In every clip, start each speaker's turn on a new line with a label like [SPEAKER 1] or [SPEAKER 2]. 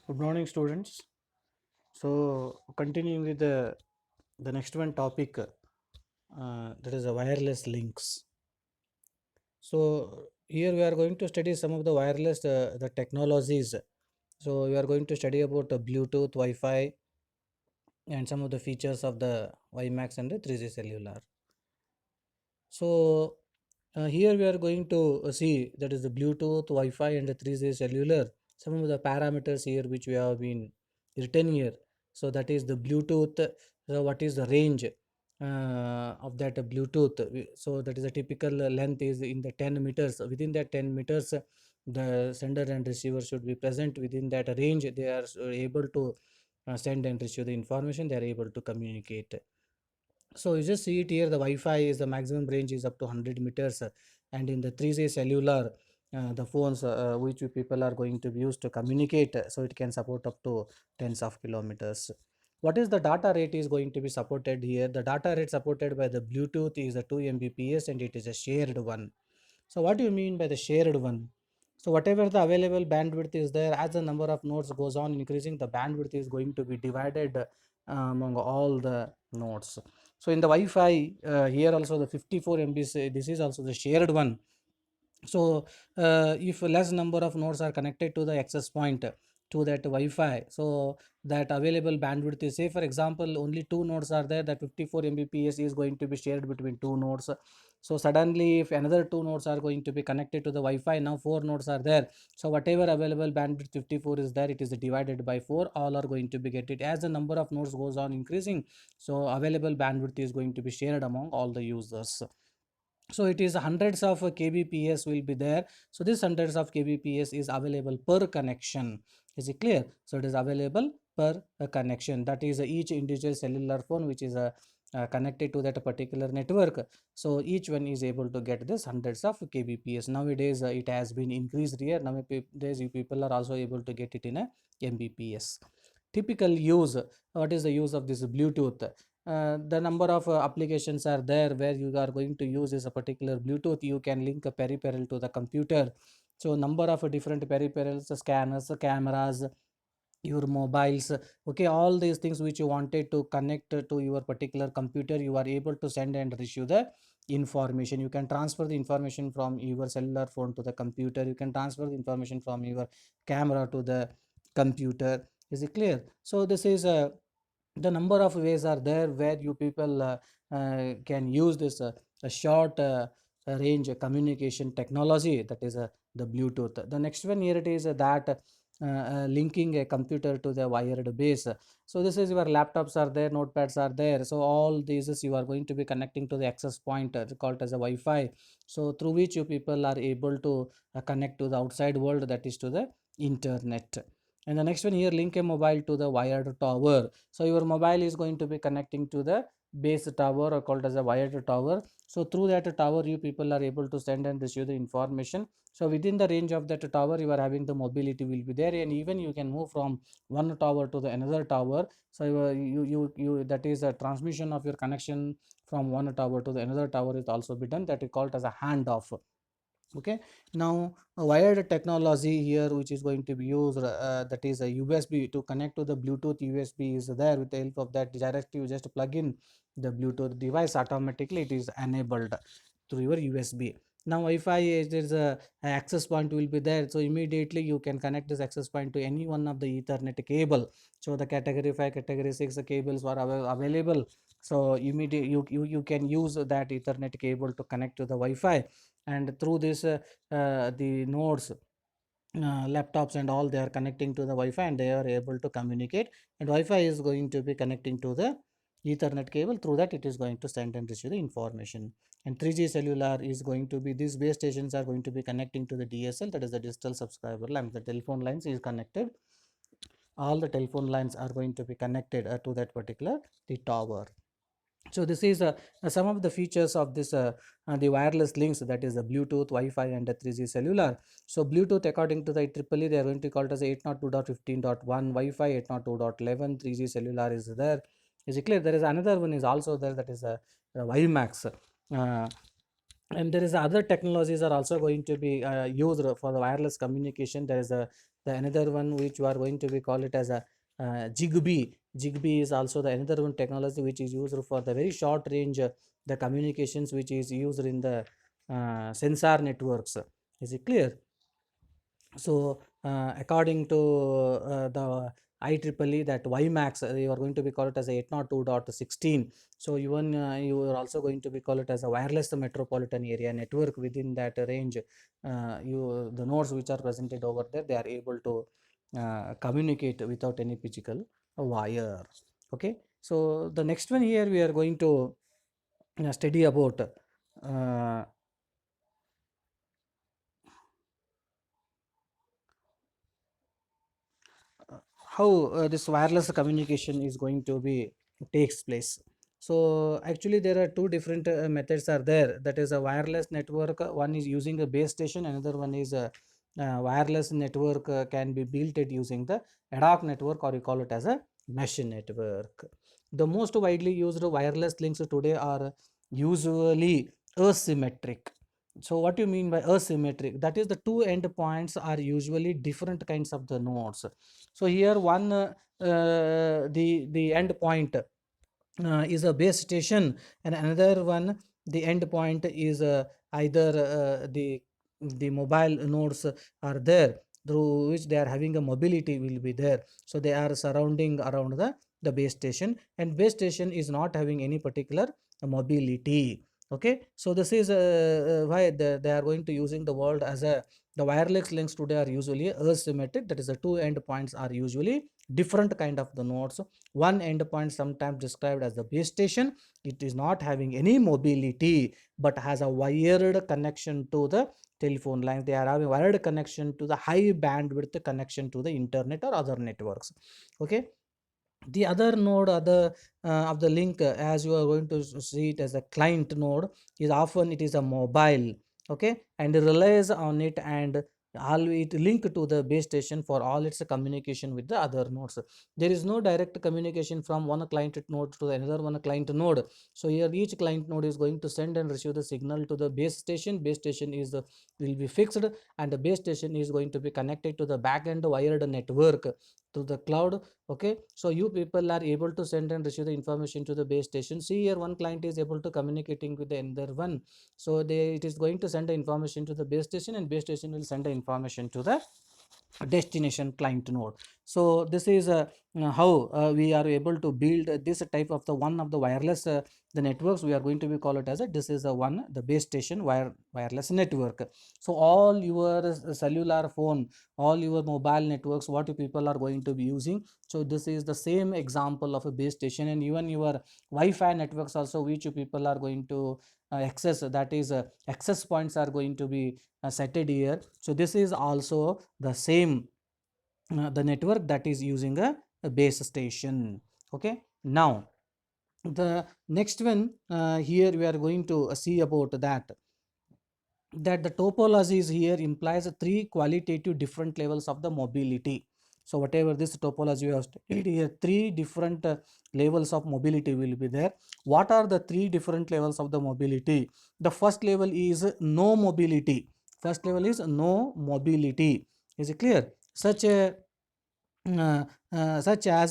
[SPEAKER 1] Good morning, students. So, continuing with the next one topic, that is the wireless links. So, here we are going to study some of the wireless the technologies. So, we are going to study about Bluetooth, Wi-Fi, and some of the features of the WiMAX and the 3G cellular. So, here we are going to see that is the Bluetooth, Wi-Fi, and the 3G cellular. Some of the parameters here which we have been written here. So that is the Bluetooth. So what is the range of that Bluetooth? So that is a typical length is in the 10 meters. Within that 10 meters, the sender and receiver should be present within that range. They are able to send and receive the information. They are able to communicate. So you just see it here, the Wi-Fi is the maximum range is up to 100 meters, and in the 3G cellular, the phones which people are going to be used to communicate, so it can support up to tens of kilometers. What is the data rate is going to be supported here? The data rate supported by the Bluetooth is a 2 Mbps and it is a shared one. So what do you mean by the shared one? So whatever the available bandwidth is there, as the number of nodes goes on increasing, the bandwidth is going to be divided among all the nodes. So in the Wi-Fi, here also the 54 MB, this is also the shared one. So if less number of nodes are connected to the access point to that Wi-Fi, so that available bandwidth is, say for example only two nodes are there, that 54 Mbps is going to be shared between two nodes. So suddenly if another two nodes are going to be connected to the Wi-Fi, now four nodes are there, so whatever available bandwidth 54 is there, it is divided by 4, all are going to be get it. As the number of nodes goes on increasing, so available bandwidth is going to be shared among all the users. So it is hundreds of kbps will be there. So this hundreds of kbps is available per connection. Is it clear? So it is available per connection, that is each individual cellular phone which is connected to that particular network. So each one is able to get this hundreds of kbps. Nowadays it has been increased here. Nowadays you people are also able to get it in a mbps. Typical use, what is the use of this Bluetooth? The number of applications are there where you are going to use this a particular Bluetooth. You can link a peripheral to the computer. So number of different peripherals, scanners, cameras, your mobiles, okay, all these things which you wanted to connect to your particular computer, you are able to send and receive the information. You can transfer the information from your cellular phone to the computer. You can transfer the information from your camera to the computer. Is it clear? So this is the number of ways are there where you people can use this a short range communication technology, that is the Bluetooth. The next one here it is that linking a computer to the wired base. So this is your laptops are there, notepads are there. So all these is you are going to be connecting to the access point called as a Wi-Fi. So through which you people are able to connect to the outside world, that is to the internet. And the next one here, link a mobile to the wired tower. So your mobile is going to be connecting to the base tower or called as a wired tower. So through that tower you people are able to send and receive the information. So within the range of that tower you are having the mobility will be there, and even you can move from one tower to the another tower. So you that is a transmission of your connection from one tower to the another tower is also be done, that is called as a handoff. Okay, now a wired technology here which is going to be used, that is a USB to connect to the Bluetooth. USB is there. With the help of that directly you just plug in the Bluetooth device, automatically it is enabled through your USB. Now Wi-Fi is, there is a access point will be there, so immediately you can connect this access point to any one of the Ethernet cable. So the category 5, category 6 cables are available. So immediately you can use that Ethernet cable to connect to the Wi-Fi, and through this the nodes, laptops and all, they are connecting to the Wi-Fi and they are able to communicate, and Wi-Fi is going to be connecting to the Ethernet cable. Through that it is going to send and receive the information. And 3G cellular is going to be, these base stations are going to be connecting to the DSL, that is the digital subscriber line. The telephone lines is connected, all the telephone lines are going to be connected to that particular the tower. So this is some of the features of this the wireless links, that is the Bluetooth, Wi-Fi, and the 3G cellular. So Bluetooth, according to the IEEE, they are going to call it as 802.15.1, Wi-Fi 802.11, 3G cellular is there. Is it clear? There is another one is also there, that is a WiMAX. And there is other technologies are also going to be used for the wireless communication. There is The another one which you are going to be call it as a Zigbee. Zigbee is also the another one technology which is used for the very short range the communications which is used in the sensor networks. Is it clear? So, according to the IEEE, that WiMAX, you are going to be called it as a 802.16. So, even you are also going to be called it as a wireless metropolitan area network. Within that range, the nodes which are presented over there, they are able to communicate without any physical wire. Okay. So, the next one here we are going to study about uh, how this wireless communication is going to be takes place. So actually there are two different methods are there, that is a wireless network. One is using a base station, another one is a wireless network can be built it using the ad hoc network, or you call it as a mesh network. The most widely used wireless links today are usually asymmetric. So what do you mean by asymmetric? That is the two endpoints are usually different kinds of the nodes. So here one the end point is a base station, and another one the end point is either the mobile nodes are there, through which they are having a mobility will be there. So they are surrounding around the base station, and base station is not having any particular mobility. Okay, so this is why they are going to using the word as a the wireless links today are usually asymmetric. That is the two end points are usually different kind of the nodes. One endpoint sometimes described as the base station, it is not having any mobility but has a wired connection to the telephone line. They are having wired connection to the high bandwidth connection to the internet or other networks. Okay, the other node other of the link, as you are going to see it as a client node, is often it is a mobile. Okay, and relies on it, and all it link to the base station for all its communication with the other nodes. There is no direct communication from one client node to another one client node. So here each client node is going to send and receive the signal to the base station. Base station is will be fixed, and the base station is going to be connected to the back end wired network to the cloud. Okay, so you people are able to send and receive the information to the base station. See here, one client is able to communicating with the another one. So it is going to send the information to the base station, and base station will send the information to the destination client node. So this is how we are able to build this type of the one of the wireless the networks we are going to be call it as a this is a one the base station wireless network. So all your cellular phone, all your mobile networks, what you people are going to be using, so this is the same example of a base station. And even your Wi-Fi networks also which you people are going to access, that is access points are going to be set here. So this is also the same the network that is using a base station. Okay, now the next one here we are going to see about that the topologies here implies three qualitative different levels of the mobility. So whatever this topology we have studied here, three different levels of mobility will be there. What are the three different levels of the mobility? The first level is no mobility. First level is no mobility. Is it clear? Such as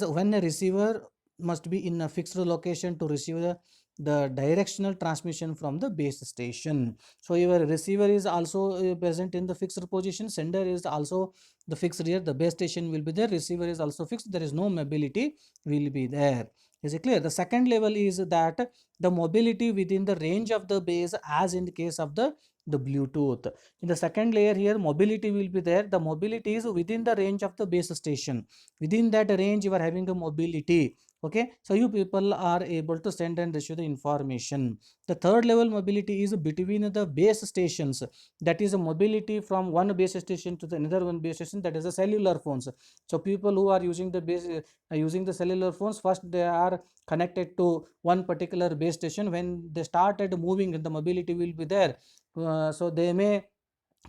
[SPEAKER 1] when a receiver must be in a fixed location to receive the directional transmission from the base station. So your receiver is also present in the fixed position, sender is also the fixed here, the base station will be there, receiver is also fixed, there is no mobility will be there. Is it clear? The second level is that the mobility within the range of the base, as in the case of the Bluetooth. In the second layer here, mobility will be there. The mobility is within the range of the base station. Within that range, you are having a mobility. Okay, so you people are able to send and receive the information. The third level mobility is between the base stations. That is a mobility from one base station to the another one base station. That is the cellular phones. So people who are using the base using the cellular phones, first they are connected to one particular base station. When they started moving, the mobility will be there. So they may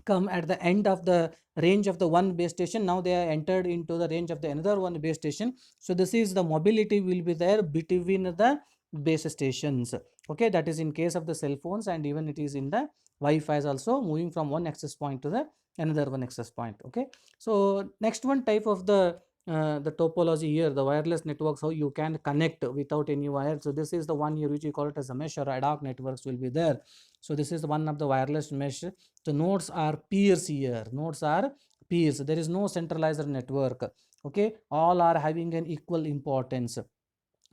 [SPEAKER 1] come at the end of the range of the one base station. Now they are entered into the range of the another one base station. So this is the mobility will be there between the base stations. Okay, that is in case of the cell phones, and even it is in the Wi-Fi is also moving from one access point to the another one access point. Okay, so next one type of the topology here, the wireless networks, how you can connect without any wire. So this is the one here which we call it as a mesh or ad hoc networks will be there. So this is one of the wireless mesh. The nodes are peers here, nodes are peers, there is no centralizer network. Okay, all are having an equal importance.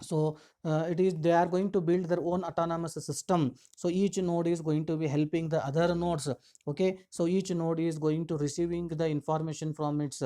[SPEAKER 1] So it is, they are going to build their own autonomous system. So each node is going to be helping the other nodes. Okay, so each node is going to receiving the information from its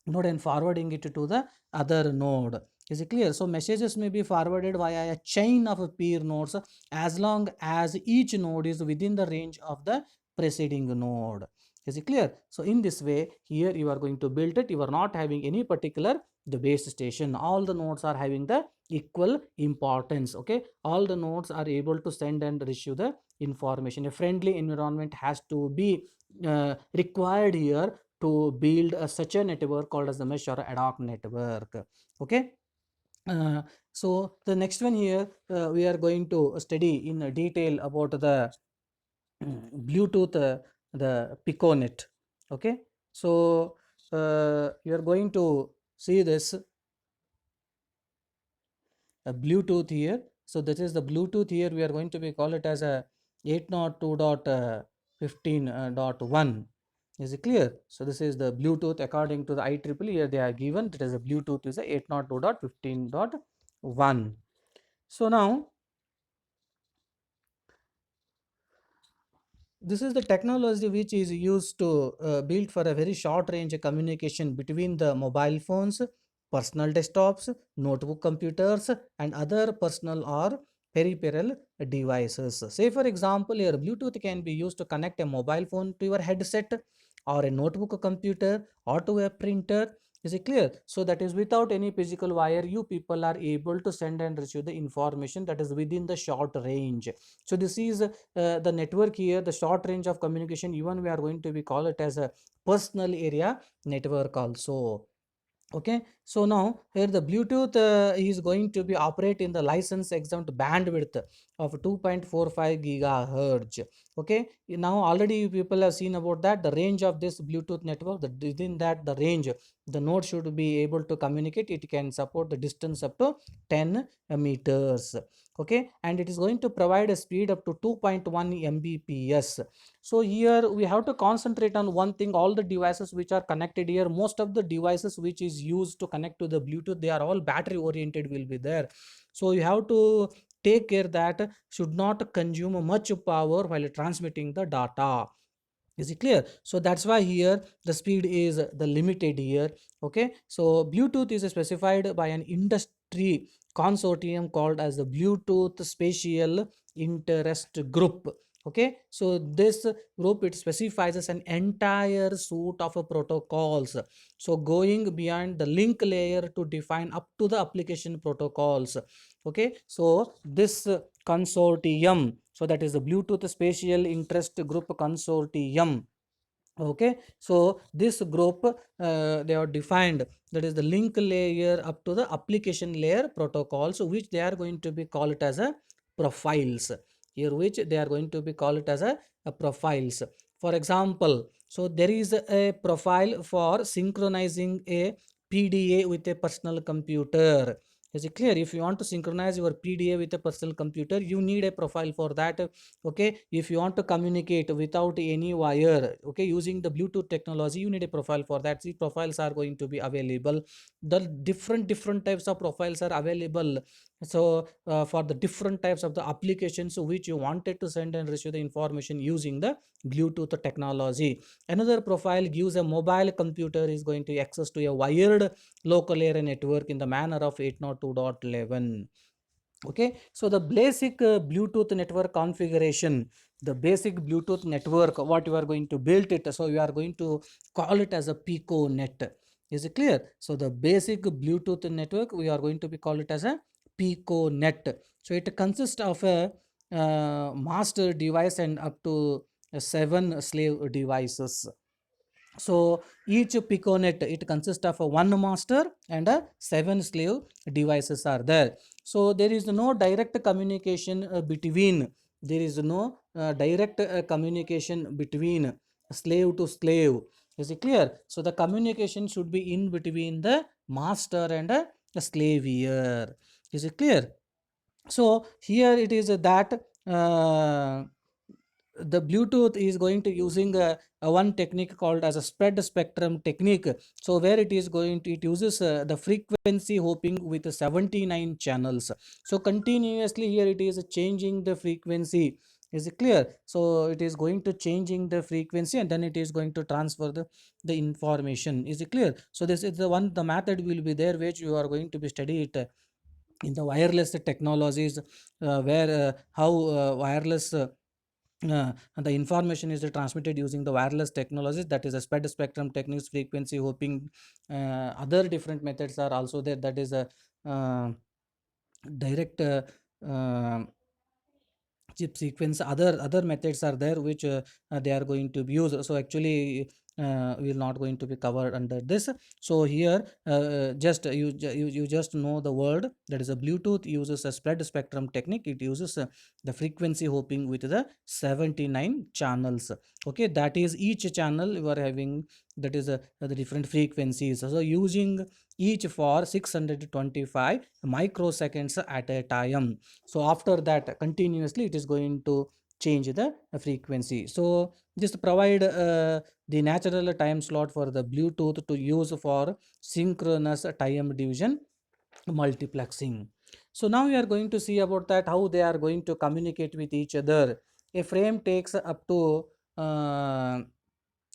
[SPEAKER 1] node and forwarding it to the other node. Is it clear? So messages may be forwarded via a chain of peer nodes as long as each node is within the range of the preceding node. Is it clear? So in this way, here you are going to build it. You are not having any particular the base station. All the nodes are having the equal importance. Okay, all the nodes are able to send and receive the information. A friendly environment has to be required here to build such a network called as the mesh or ad hoc network. Okay, uh, so the next one here, we are going to study in detail about the Bluetooth, the Piconet. Okay, so you are going to see this Bluetooth here. So that is the Bluetooth here. We are going to be call it as a 802.15.1. Is it clear? So this is the Bluetooth according to the IEEE. Here they are given that is a Bluetooth is a 802.15.1. So now this is the technology which is used to build for a very short range communication between the mobile phones, personal desktops, notebook computers, and other personal or peripheral devices. Say for example, your Bluetooth can be used to connect a mobile phone to your headset or a notebook computer or to a printer. Is it clear? So that is without any physical wire, you people are able to send and receive the information that is within the short range. So this is the network here, the short range of communication. Even we are going to be call it as a personal area network also. Okay, so now here the Bluetooth is going to be operate in the license exempt bandwidth of 2.45 gigahertz. Okay, now already people have seen about that the range of this Bluetooth network, that within that the range the node should be able to communicate. It can support the distance up to 10 meters. Okay, and it is going to provide a speed up to 2.1 mbps. So here we have to concentrate on one thing. All the devices which are connected here, most of the devices which is used to connect to the Bluetooth, they are all battery oriented will be there. So you have to take care that should not consume much power while transmitting the data. Is it clear? So that's why here the speed is the limited here. Okay, so Bluetooth is specified by an industry consortium called as the Bluetooth Spatial Interest Group. Okay, so this group, it specifies as an entire suite of protocols, so going beyond the link layer to define up to the application protocols. Okay, so this consortium, so that is the Bluetooth Spatial Interest Group Consortium. Okay, so this group, they are defined, that is the link layer up to the application layer protocols, which they are going to be called it as a profiles here, which they are going to be called it as a profiles. For example, so there is a profile for synchronizing a PDA with a personal computer. Is it clear? If you want to synchronize your PDA with a personal computer, you need a profile for that. Okay, if you want to communicate without any wire, okay, using the Bluetooth technology, you need a profile for that. The profiles are going to be available. The different types of profiles are available. So for the different types of the applications which you wanted to send and receive the information using the Bluetooth technology. Another profile gives a mobile computer is going to access to a wired local area network in the manner of 802.11. Okay, so the basic Bluetooth network configuration, the basic Bluetooth network, what you are going to build it, so you are going to call it as a PicoNet. Is it clear? So the basic Bluetooth network, we are going to be call it as a PicoNet. So it consists of a master device and up to 7 slave devices. So each Piconet, it consists of a one master and a 7 slave devices are there. So there is no direct communication between, there is no direct communication between slave to slave. Is it clear? So the communication should be in between the master and the slave here. Is it clear? So here it is that the Bluetooth is going to using a one technique called as a spread spectrum technique. So where it is going to, it uses the frequency hopping with 79 channels. So continuously here it is changing the frequency. Is it clear? So it is going to changing the frequency and then it is going to transfer the information. Is it clear? So this is the one, the method will be there which you are going to be study it in the wireless technologies, where how wireless the information is transmitted using the wireless technologies, that is a spread spectrum techniques, frequency hopping, other different methods are also there, that is a uh, direct uh, chip sequence, other methods are there which they are going to be used. So actually we are not going to be covered under this. So here just you just know the word, that is a Bluetooth uses a spread spectrum technique. It uses the frequency hopping with the 79 channels. Okay, that is each channel you are having, that is the different frequencies, so using each for 625 microseconds at a time. So after that continuously it is going to change the frequency. So just provide the natural time slot for the Bluetooth to use for synchronous time division multiplexing. So now we are going to see about that, how they are going to communicate with each other. A frame takes up to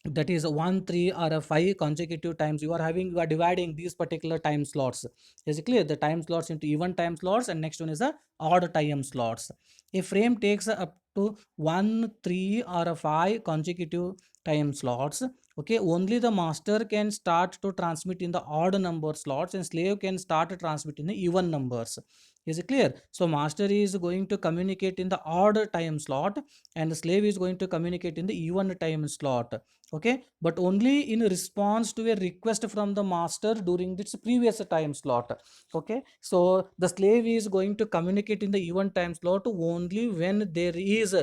[SPEAKER 1] that is 1 3 or a 5 consecutive times. You are dividing these particular time slots. Is it clear? The time slots into even time slots, and next one is a odd time slots. A frame takes up to 1 3 or a 5 consecutive time slots. Okay, only the master can start to transmit in the odd number slots and slave can start to transmit in the even numbers. Is it clear? So master is going to communicate in the odd time slot and the slave is going to communicate in the even time slot. Okay, but only in response to a request from the master during this previous time slot. Okay, so the slave is going to communicate in the even time slot only when there is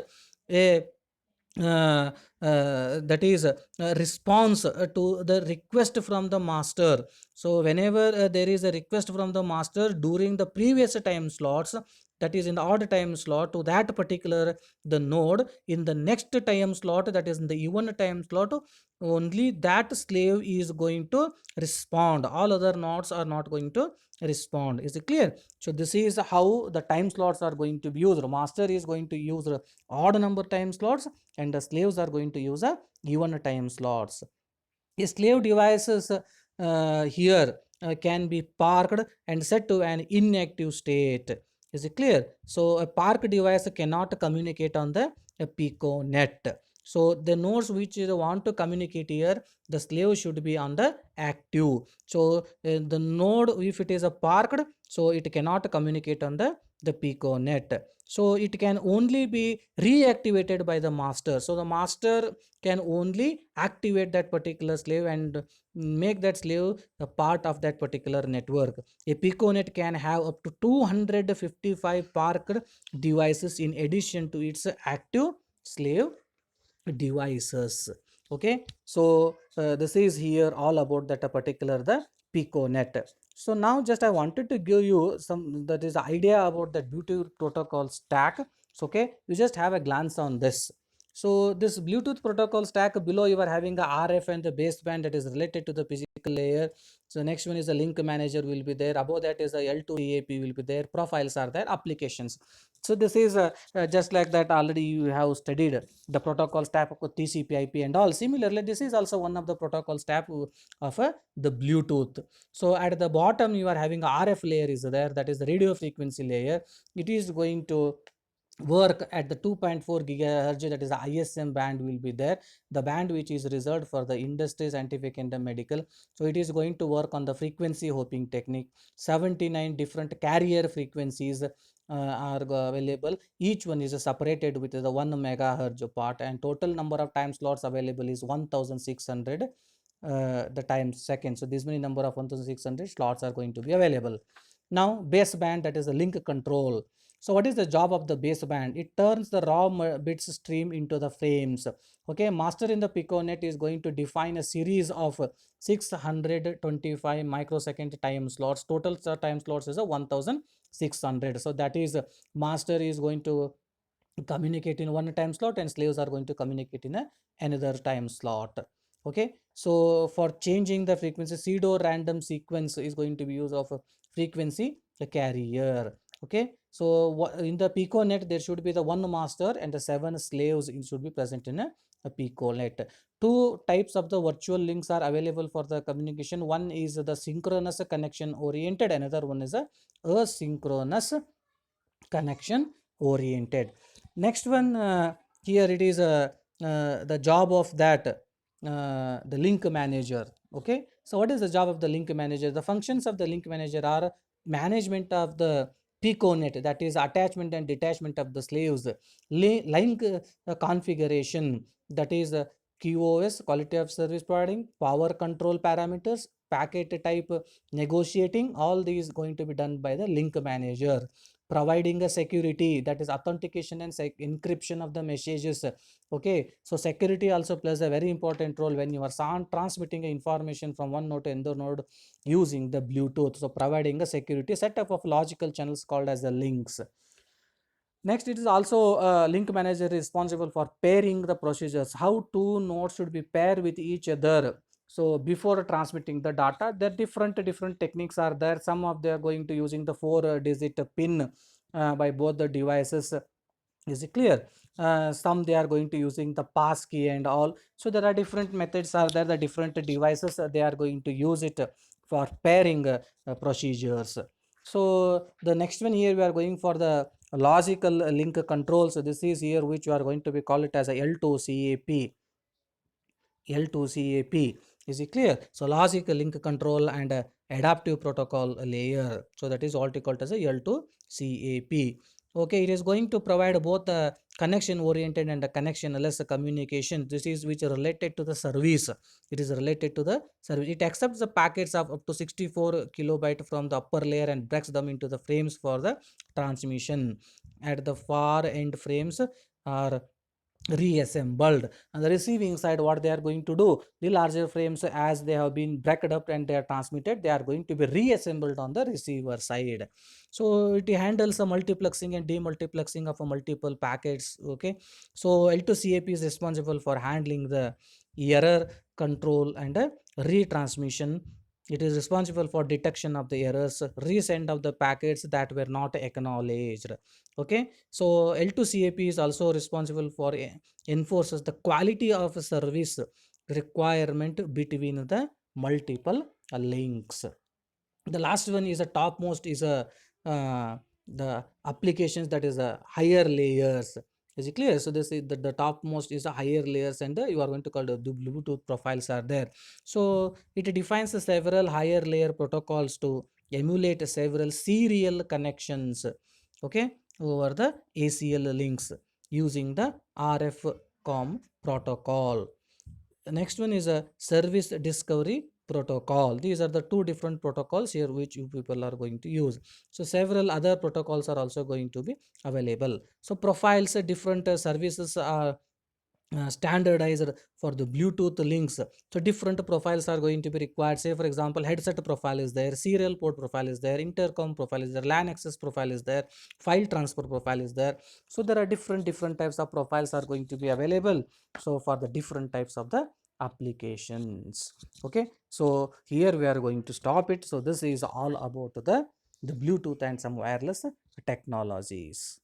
[SPEAKER 1] a uh, that is a response to the request from the master. So whenever there is a request from the master during the previous time slots, that is in the odd time slot, to that particular the node in the next time slot, that is in the even time slot, only that slave is going to respond. All other nodes are not going to respond. Is it clear? So this is how the time slots are going to be used. Master is going to use odd number time slots and the slaves are going to use a even time slots. A slave devices here can be parked and set to an inactive state. Is it clear? So a park device cannot communicate on the Pico net. So the nodes which you want to communicate here, the slave should be on the active. So the node, if it is a parked, so it cannot communicate on the Pico net. So it can only be reactivated by the master. So the master can only activate that particular slave and make that slave a part of that particular network. A Piconet can have up to 255 parked devices in addition to its active slave devices. Okay, so this is here all about that particular the Piconet. So now just I wanted to give you some, that is the idea about the Bluetooth protocol stack. So okay, you just have a glance on this. So this Bluetooth protocol stack, below you are having a RF and the baseband that is related to the physical layer. So next one is the link manager will be there. Above that is the L2 will be there. Profiles are there. Applications. So this is just like that already you have studied the protocol stack of TCP IP and all. Similarly, this is also one of the protocol stack of the Bluetooth. So at the bottom you are having a RF layer is there, that is the radio frequency layer. It is going to work at the 2.4 gigahertz, that is the ISM band will be there, the band which is reserved for the industry, scientific and the medical. So it is going to work on the frequency hopping technique. 79 different carrier frequencies are available. Each one is separated with the 1 megahertz part, and total number of time slots available is 1600 the times second. So this many number of 1600 slots are going to be available. Now baseband, that is the link control. So what is the job of the baseband? It turns the raw bits stream into the frames. Okay, master in the piconet is going to define a series of 625 microsecond time slots. Total time slots is a 1600. So that is master is going to communicate in one time slot and slaves are going to communicate in another time slot. Okay, so for changing the frequency, pseudo random sequence is going to be use of a frequency carrier. Okay, so in the piconet there should be the one master and the 7 slaves it should be present in a piconet. Two types of the virtual links are available for the communication. One is the synchronous connection oriented, another one is a asynchronous connection oriented. Next one, here it is the job of that the link manager. Okay, so what is the job of the link manager? The functions of the link manager are management of the piconet, that is attachment and detachment of the slaves, link configuration, that is QoS, quality of service providing, power control parameters, packet type negotiating. All these going to be done by the link manager. Providing a security, that is authentication and encryption of the messages. Okay, so security also plays a very important role when you are transmitting information from one node to another node using the Bluetooth. So providing a security setup of logical channels called as the links. Next, it is also link manager responsible for pairing the procedures, how two nodes should be paired with each other. So before transmitting the data, there different techniques are there. Some of they are going to using the 4-digit pin by both the devices. Is it clear? Some they are going to using the pass key and all. So there are different methods are there, the different devices they are going to use it for pairing procedures. So the next one here we are going for the logical link control. So this is here which you are going to be call it as a L2CAP. L2CAP. Is it clear? So logic link control and adaptive protocol layer. So that is also called as a L2CAP. Okay, it is going to provide both the connection oriented and the connectionless communication. This is which are related to the service. It is related to the service. It accepts the packets of up to 64 kilobyte from the upper layer and breaks them into the frames for the transmission. At the far end, frames are reassembled. On the receiving side, what they are going to do, the larger frames as they have been breaked up and they are transmitted, they are going to be reassembled on the receiver side. So it handles the multiplexing and demultiplexing of multiple packets. Okay, so L2CAP is responsible for handling the error control and retransmission. It is responsible for detection of the errors, resend of the packets that were not acknowledged. Okay, so L2CAP is also responsible for enforces the quality of service requirement between the multiple links. The last one is a topmost is a the applications, that is a higher layers. Is it clear? So this is the topmost is a higher layers and you are going to call the Bluetooth profiles are there. So it defines several higher layer protocols to emulate several serial connections. Okay, over the ACL links using the RF com protocol. The next one is a service discovery protocol. These are the two different protocols here which you people are going to use. So several other protocols are also going to be available. So profiles, different services are standardized for the Bluetooth links. So different profiles are going to be required. Say for example, headset profile is there, serial port profile is there, intercom profile is there, LAN access profile is there, file transfer profile is there. So there are different types of profiles are going to be available. So for the different types of the applications. Okay, so here we are going to stop it. So this is all about the Bluetooth and some wireless technologies.